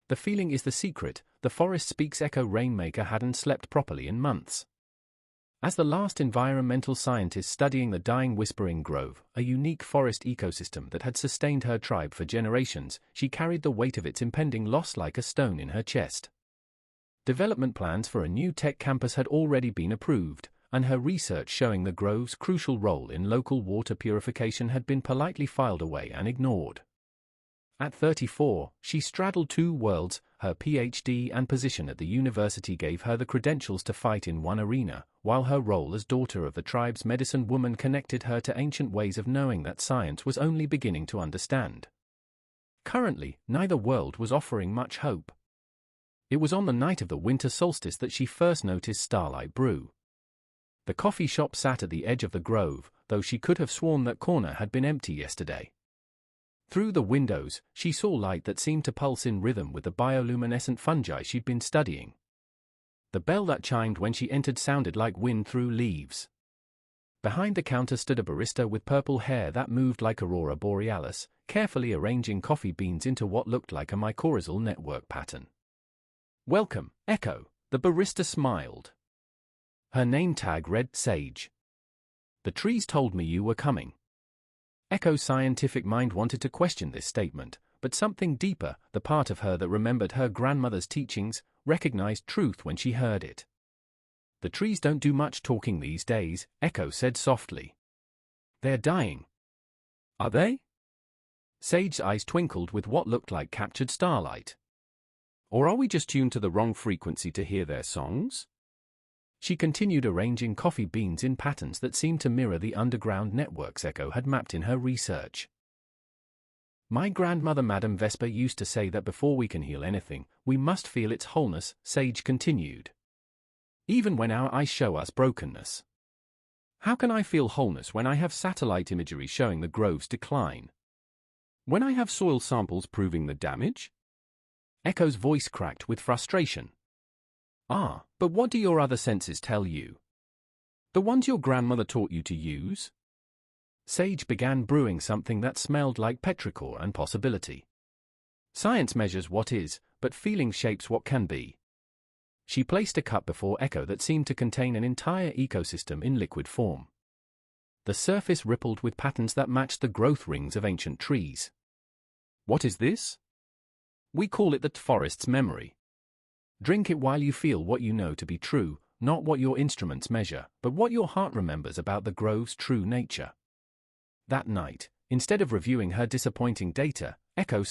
The feeling is the secret, the forest speaks. Echo Rainmaker hadn't slept properly in months. As the last environmental scientist studying the dying Whispering Grove, a unique forest ecosystem that had sustained her tribe for generations, she carried the weight of its impending loss like a stone in her chest. Development plans for a new tech campus had already been approved, and her research showing the grove's crucial role in local water purification had been politely filed away and ignored. At 34, she straddled two worlds. Her PhD and position at the university gave her the credentials to fight in one arena, while her role as daughter of the tribe's medicine woman connected her to ancient ways of knowing that science was only beginning to understand. Currently, neither world was offering much hope. It was on the night of the winter solstice that she first noticed Starlight Brew. The coffee shop sat at the edge of the grove, though she could have sworn that corner had been empty yesterday. Through the windows, she saw light that seemed to pulse in rhythm with the bioluminescent fungi she'd been studying. The bell that chimed when she entered sounded like wind through leaves. Behind the counter stood a barista with purple hair that moved like Aurora Borealis, carefully arranging coffee beans into what looked like a mycorrhizal network pattern. "Welcome, Echo," the barista smiled. Her name tag read Sage. "The trees told me you were coming." Echo's scientific mind wanted to question this statement, but something deeper, the part of her that remembered her grandmother's teachings, recognized truth when she heard it. "The trees don't do much talking these days," Echo said softly. "They're dying." "Are they?" Sage's eyes twinkled with what looked like captured starlight. "Or are we just tuned to the wrong frequency to hear their songs?" She continued arranging coffee beans in patterns that seemed to mirror the underground networks Echo had mapped in her research. "My grandmother Madame Vesper used to say that before we can heal anything, we must feel its wholeness," Sage continued. "Even when our eyes show us brokenness. How can I feel wholeness when I have satellite imagery showing the grove's decline? When I have soil samples proving the damage?" Echo's voice cracked with frustration. But what do your other senses tell you? The ones your grandmother taught you to use?" Sage began brewing something that smelled like petrichor and possibility. Science measures what is, but feeling shapes what can be. She placed a cup before Echo that seemed to contain an entire ecosystem in liquid form. The surface rippled with patterns that matched the growth rings of ancient trees. "What is this?" "We call it the forest's memory. Drink it while you feel what you know to be true, not what your instruments measure, but what your heart remembers about the grove's true nature." That night, instead of reviewing her disappointing data, Echo